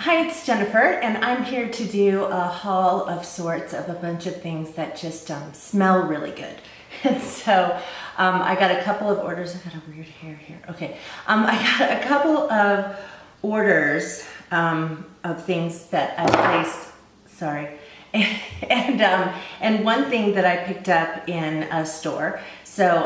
Hi, it's Jennifer, and I'm here to do a haul of sorts of a bunch of things that just smell really good. And so I got a couple of orders. I got a weird hair here. Okay. I got a couple of orders of things that I placed. Sorry. And one thing that I picked up in a store. So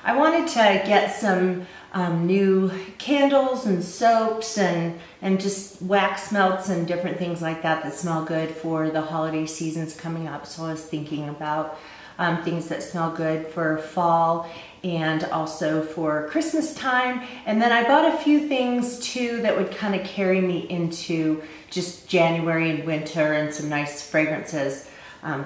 I wanted to get some new candles and soaps and just wax melts and different things like that that smell good for the holiday seasons coming up. So I was thinking about things that smell good for fall and also for Christmas time. And then I bought a few things too that would kind of carry me into just January and winter, and some nice fragrances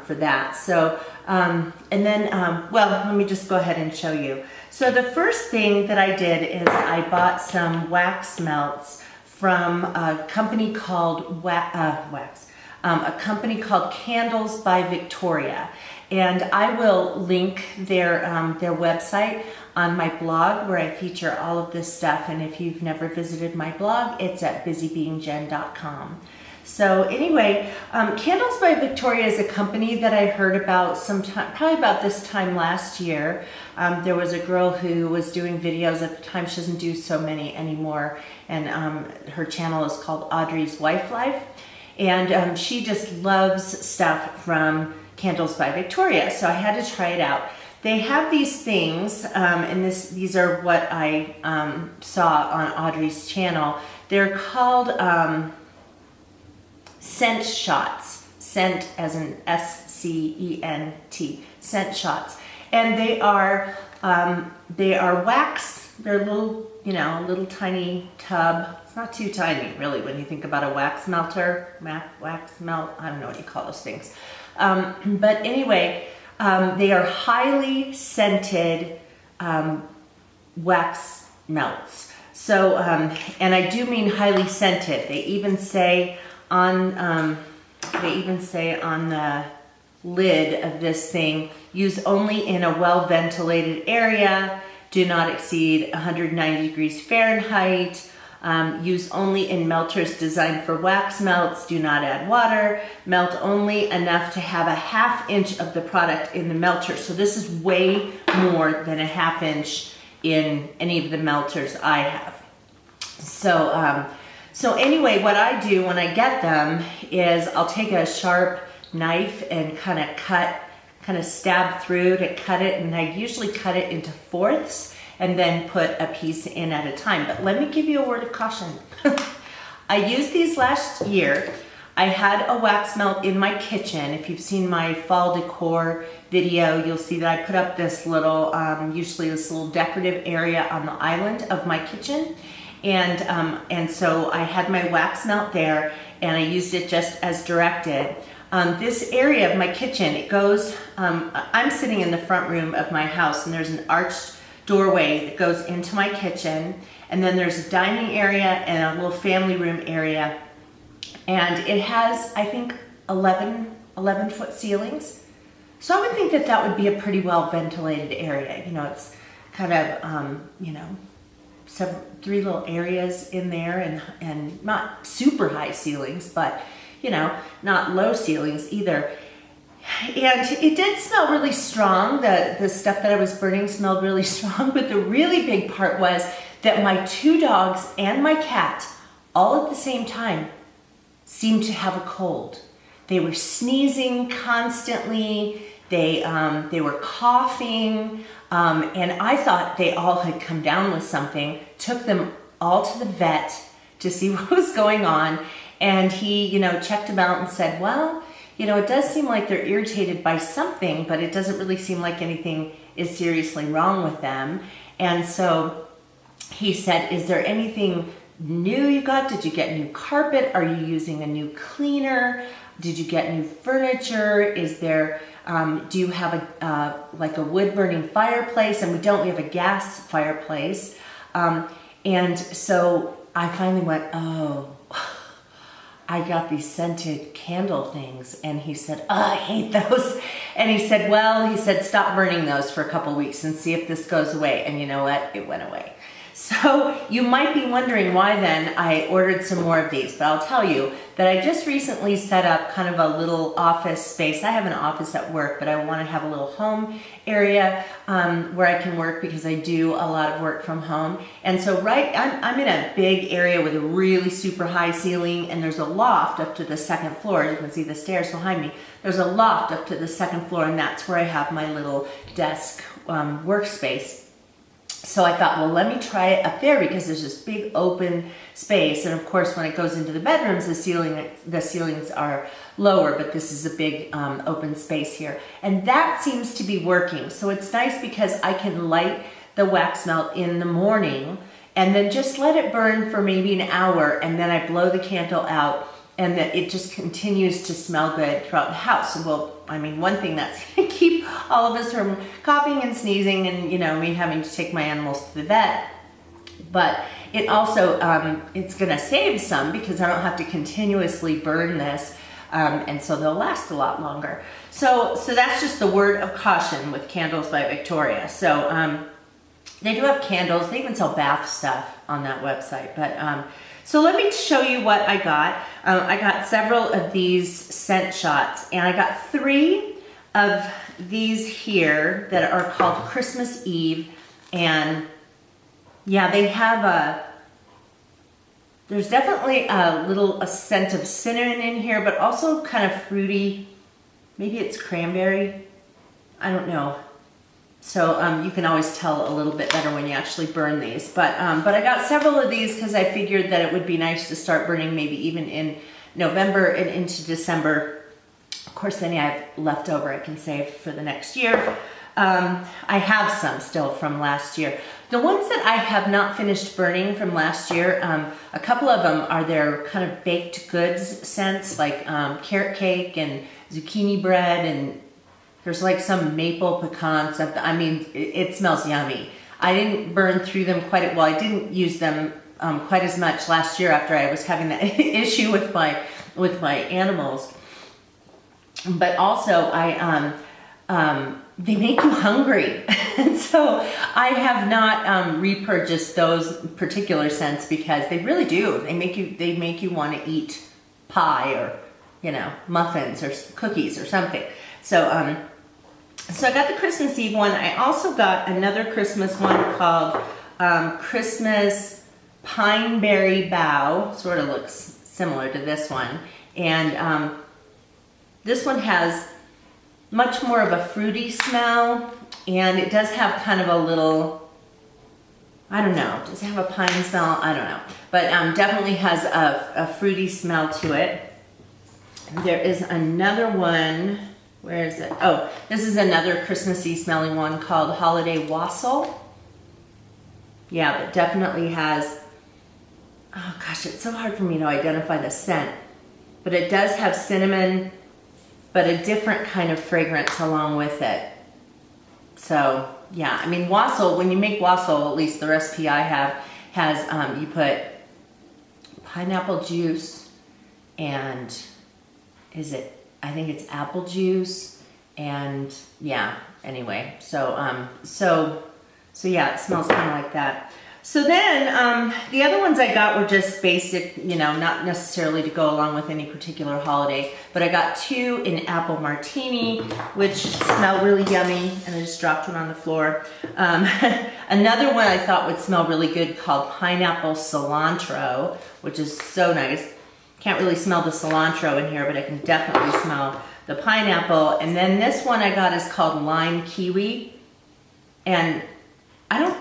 for that. So, well, let me just go ahead and show you. So the first thing that I did is I bought some wax melts from a company called a company called Candles by Victoria. And I will link their website on my blog, where I feature all of this stuff. And if you've never visited my blog, it's at busybeingjenne.com. So anyway, Candles by Victoria is a company that I heard about sometime, probably about this time last year. There was a girl who was doing videos at the time. She doesn't do so many anymore. And her channel is called Audrey's Wife Life. And she just loves stuff from Candles by Victoria. So I had to try it out. They have these things, and these are what I saw on Audrey's channel. They're called scent shots. Scent as in S-C-E-N-T. Scent shots. And they are wax. They're little, a little tiny tub. It's not too tiny, really, when you think about a wax melter, wax melt. I don't know what you call those things. But anyway, they are highly scented wax melts. So, and I do mean highly scented. They even say on the lid of this thing, use only in a well-ventilated area. Do not exceed 190 degrees Fahrenheit. Use only in melters designed for wax melts. Do not add water. Melt only enough to have a ½ inch of the product in the melter. So this is way more than a ½ inch in any of the melters I have. So anyway, what I do when I get them is I'll take a sharp knife and kind of stab through to cut it. And I usually cut it into fourths and then put a piece in at a time. But let me give you a word of caution. I used these last year. I had a wax melt in my kitchen. If you've seen my fall decor video, you'll see that I put up this little, usually this little decorative area on the island of my kitchen. And so I had my wax melt there, and I used it just as directed. This area of my kitchen, it goes, I'm sitting in the front room of my house, and there's an arched doorway that goes into my kitchen, and then there's a dining area and a little family room area, and it has, I think, 11-foot ceilings. So I would think that that would be a pretty well ventilated area. It's kind of, 3 little areas in there, and not super high ceilings, but not low ceilings either. And it did smell really strong. The stuff that I was burning smelled really strong, but the really big part was that my 2 dogs and my cat, all at the same time, seemed to have a cold. They were sneezing constantly. They were coughing, and I thought they all had come down with something. Took them all to the vet to see what was going on, and he, checked them out and said, well, it does seem like they're irritated by something, but it doesn't really seem like anything is seriously wrong with them. And so he said, is there anything new you got? Did you get new carpet? Are you using a new cleaner? Did you get new furniture? Is there, do you have like a wood burning fireplace? And we have a gas fireplace. And so I finally went, oh, I got these scented candle things. And he said, oh, I hate those. And he said, stop burning those for a couple weeks and see if this goes away. And you know what? It went away. So you might be wondering why then I ordered some more of these, but I'll tell you that I just recently set up kind of a little office space. I have an office at work, but I want to have a little home area where I can work because I do a lot of work from home. And so I'm in a big area with a really super high ceiling, and there's a loft up to the second floor. You can see the stairs behind me. There's a loft up to the second floor, and that's where I have my little desk workspace. So I thought, well, let me try it up there because there's this big open space. And of course, when it goes into the bedrooms, the ceilings are lower, but this is a big open space here. And that seems to be working. So it's nice because I can light the wax melt in the morning and then just let it burn for maybe an hour. And then I blow the candle out, and that it just continues to smell good throughout the house. Well, I mean, one thing that's gonna keep all of us from coughing and sneezing and, you know, me having to take my animals to the vet. But it also, it's gonna save some because I don't have to continuously burn this. And so they'll last a lot longer. So that's just the word of caution with Candles by Victoria. So they do have candles. They even sell bath stuff on that website. But so let me show you what I got. I got several of these scent shots, and I got 3 of these here that are called Christmas Eve. And yeah, they have there's definitely a scent of cinnamon in here, but also kind of fruity. Maybe it's cranberry. I don't know. So you can always tell a little bit better when you actually burn these. But I got several of these because I figured that it would be nice to start burning maybe even in November and into December. Of course, then I have leftover I can save for the next year. I have some still from last year. The ones that I have not finished burning from last year, a couple of them are their kind of baked goods scents, like carrot cake and zucchini bread, and there's like some maple pecan stuff. I mean, it smells yummy. I didn't burn through them quite well. I didn't use them quite as much last year after I was having that issue with my animals. But also, they make you hungry. And so I have not repurchased those particular scents because they really do. They make you want to eat pie or, you know, muffins or cookies or something. So I got the Christmas Eve one. I also got another Christmas one called Christmas Pineberry Bough. Sort of looks similar to this one. And this one has much more of a fruity smell, and it does have kind of a little, I don't know, does it have a pine smell? I don't know. But definitely has a fruity smell to it. There is another one. Where is it? Oh, this is another Christmassy smelling one called Holiday Wassail. Yeah, but definitely has, oh gosh, it's so hard for me to identify the scent. But it does have cinnamon, but a different kind of fragrance along with it. So yeah, I mean, wassail, when you make wassail, at least the recipe I have, has, you put pineapple juice and I think it's apple juice, and yeah, anyway, so yeah, it smells kind of like that. So then, the other ones I got were just basic, you know, not necessarily to go along with any particular holiday, but I got 2 in apple martini, which smell really yummy, and I just dropped one on the floor. Another one I thought would smell really good called pineapple cilantro, which is so nice. Can't really smell the cilantro in here, but I can definitely smell the pineapple. And then this one I got is called lime kiwi. And I don't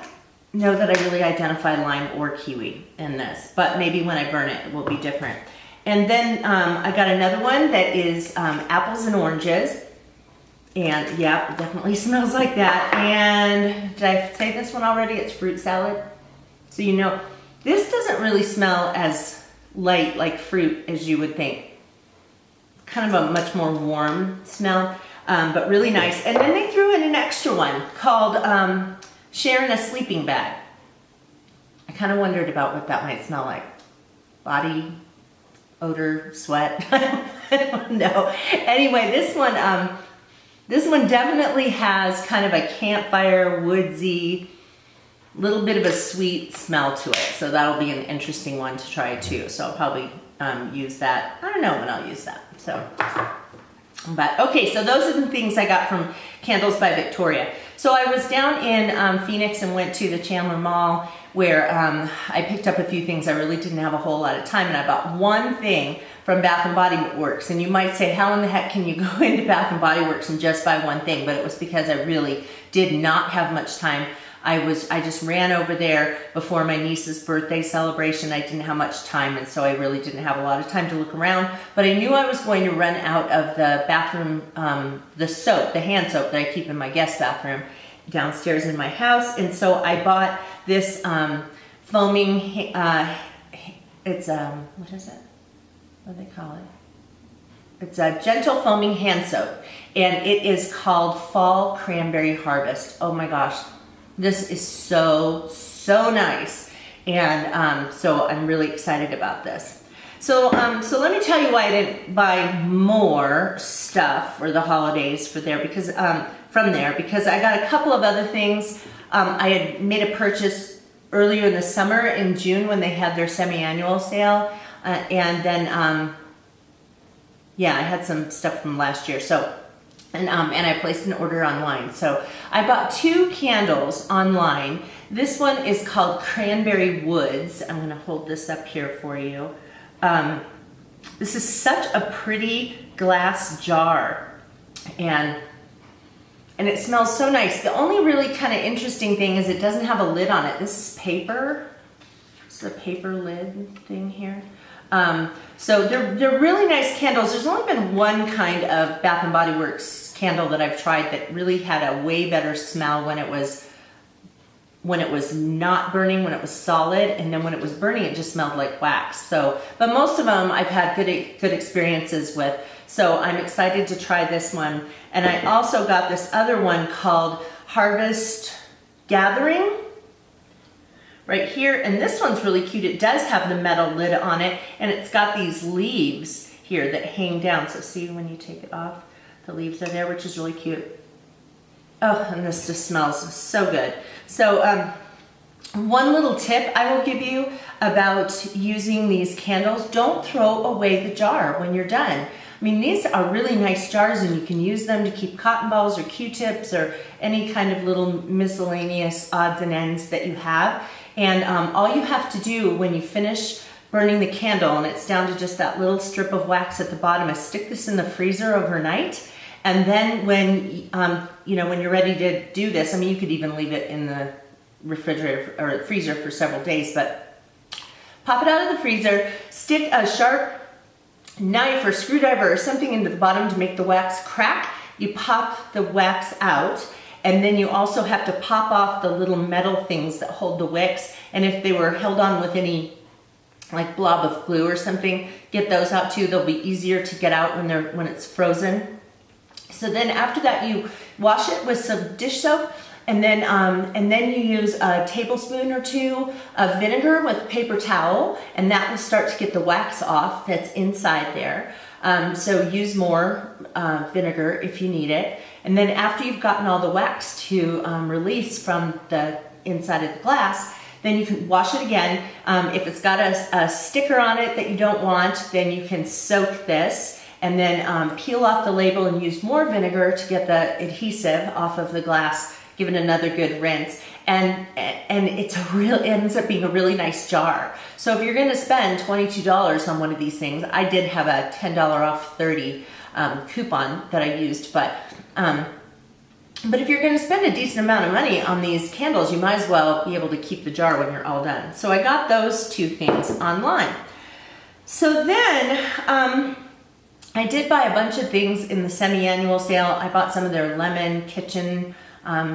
know that I really identify lime or kiwi in this, but maybe when I burn it, it will be different. And then I got another one that is apples and oranges. And yeah, it definitely smells like that. And did I say this one already? It's fruit salad. So you know, this doesn't really smell as light like fruit as you would think. Kind of a much more warm smell, but really nice. And then they threw in an extra one called Sharing a Sleeping Bag. I kind of wondered about what that might smell like. Body odor, sweat, I don't know. Anyway, this one definitely has kind of a campfire, woodsy, little bit of a sweet smell to it. So that'll be an interesting one to try too. So I'll probably use that. I don't know when I'll use that. So, but okay, so those are the things I got from Candles by Victoria. So I was down in Phoenix and went to the Chandler Mall where I picked up a few things. I really didn't have a whole lot of time, and I bought one thing from Bath and Body Works. And you might say, how in the heck can you go into Bath and Body Works and just buy one thing? But it was because I really did not have much time. I just ran over there before my niece's birthday celebration. I didn't have much time, and so I really didn't have a lot of time to look around. But I knew I was going to run out of the bathroom, the soap, the hand soap that I keep in my guest bathroom downstairs in my house. And so I bought this foaming, it's, what is it? What do they call it? It's a gentle foaming hand soap. And it is called Fall Cranberry Harvest. Oh my gosh. This is so nice, and so I'm really excited about this. So let me tell you why I didn't buy more stuff for the holidays for there because because I got a couple of other things. I had made a purchase earlier in the summer in June when they had their semi-annual sale, and then yeah, I had some stuff from last year. So. And I placed an order online. So I bought 2 candles online. This one is called Cranberry Woods. I'm gonna hold this up here for you. This is such a pretty glass jar. And it smells so nice. The only really kind of interesting thing is it doesn't have a lid on it. This is paper. It's a paper lid thing here. So they're really nice candles. There's only been one kind of Bath and Body Works candle that I've tried that really had a way better smell when it was not burning, when it was solid, and then when it was burning it just smelled like wax. So, but most of them I've had good experiences with. So I'm excited to try this one. And I also got this other one called Harvest Gathering. Right here, and this one's really cute. It does have the metal lid on it, and it's got these leaves here that hang down. So see when you take it off, the leaves are there, which is really cute. Oh, and this just smells so good. So one little tip I will give you about using these candles, don't throw away the jar when you're done. I mean, these are really nice jars, and you can use them to keep cotton balls or Q-tips or any kind of little miscellaneous odds and ends that you have. And all you have to do when you finish burning the candle, and it's down to just that little strip of wax at the bottom, is stick this in the freezer overnight. And then when, when you're ready to do this, I mean, you could even leave it in the refrigerator or freezer for several days, but pop it out of the freezer, stick a sharp knife or screwdriver or something into the bottom to make the wax crack. You pop the wax out, and then you also have to pop off the little metal things that hold the wicks. And if they were held on with any like blob of glue or something, get those out too. They'll be easier to get out when it's frozen. So then after that, you wash it with some dish soap, and then you use a tablespoon or 2 of vinegar with a paper towel, and that will start to get the wax off that's inside there. So use more vinegar if you need it. And then after you've gotten all the wax to release from the inside of the glass, then you can wash it again. If it's got a sticker on it that you don't want, then you can soak this and then peel off the label and use more vinegar to get the adhesive off of the glass. Give it another good rinse, and it ends up being a really nice jar. So if you're going to spend $22 on one of these things, I did have a $10 off 30 coupon that I used, but if you're going to spend a decent amount of money on these candles, you might as well be able to keep the jar when you're all done. So I got those 2 things online. So then I did buy a bunch of things in the semi-annual sale. I bought some of their lemon kitchen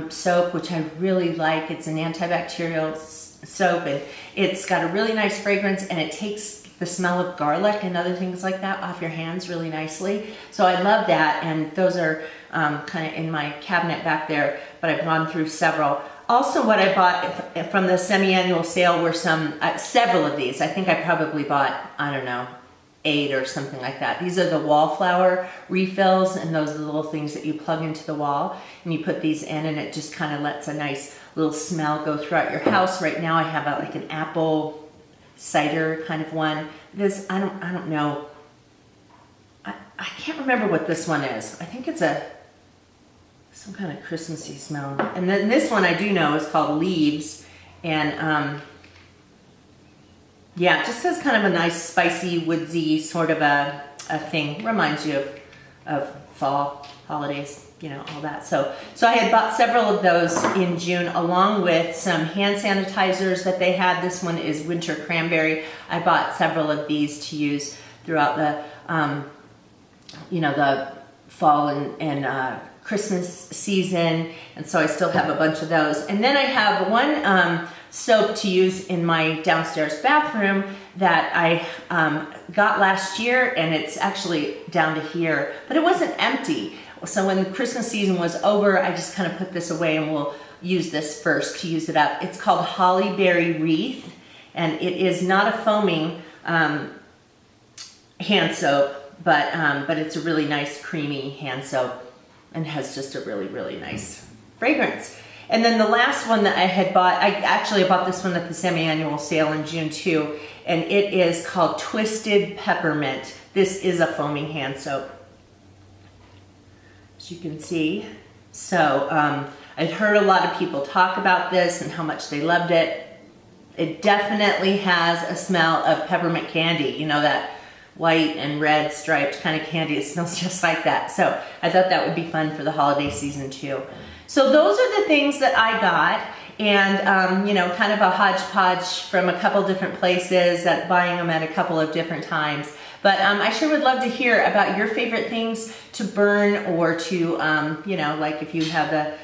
soap, which I really like. It's an antibacterial soap, and it's got a really nice fragrance, and it takes the smell of garlic and other things like that off your hands really nicely. So I love that, and those are kind of in my cabinet back there, but I've gone through several. Also, what I bought from the semi-annual sale were several of these. I think I probably bought, I don't know, 8 or something like that. These are the wallflower refills, and those are the little things that you plug into the wall, and you put these in, and it just kind of lets a nice little smell go throughout your house. Right now I have like an apple cider kind of one. This, I don't know. I can't remember what this one is. I think it's some kind of Christmassy smell. And then this one I do know is called Leaves. And yeah, it just has kind of a nice spicy, woodsy sort of a thing. Reminds you of fall, holidays, you know, all that. So I had bought several of those in June, along with some hand sanitizers that they had. This one is Winter Cranberry. I bought several of these to use throughout the you know, the fall and Christmas season, and so I still have a bunch of those. And then I have one soap to use in my downstairs bathroom that I got last year, and it's actually down to here, but it wasn't empty. So when the Christmas season was over, I just kind of put this away, and we'll use this first to use it up. It's called Holly Berry Wreath, and it is not a foaming hand soap, but it's a really nice creamy hand soap and has just a really, really nice fragrance. And then the last one that I had bought, I bought this one at the semi-annual sale in June too, and it is called Twisted Peppermint. This is a foaming hand soap, as you can see. So I've heard a lot of people talk about this and how much they loved it. It definitely has a smell of peppermint candy, you know, that white and red striped kind of candy. It smells just like that. So I thought that would be fun for the holiday season too. So those are the things that I got, and you know, kind of a hodgepodge from a couple different places, buying them at a couple of different times. But I sure would love to hear about your favorite things to burn, or to, you know, like if you have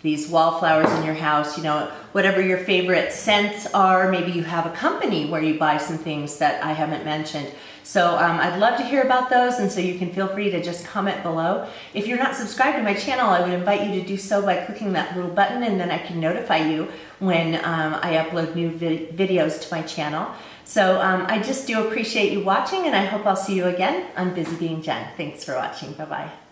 these wallflowers in your house, you know, whatever your favorite scents are. Maybe you have a company where you buy some things that I haven't mentioned. So I'd love to hear about those, and so you can feel free to just comment below. If you're not subscribed to my channel, I would invite you to do so by clicking that little button, and then I can notify you when I upload new videos to my channel. So I just do appreciate you watching, and I hope I'll see you again on Busy Being Jen. Thanks for watching. Bye-bye.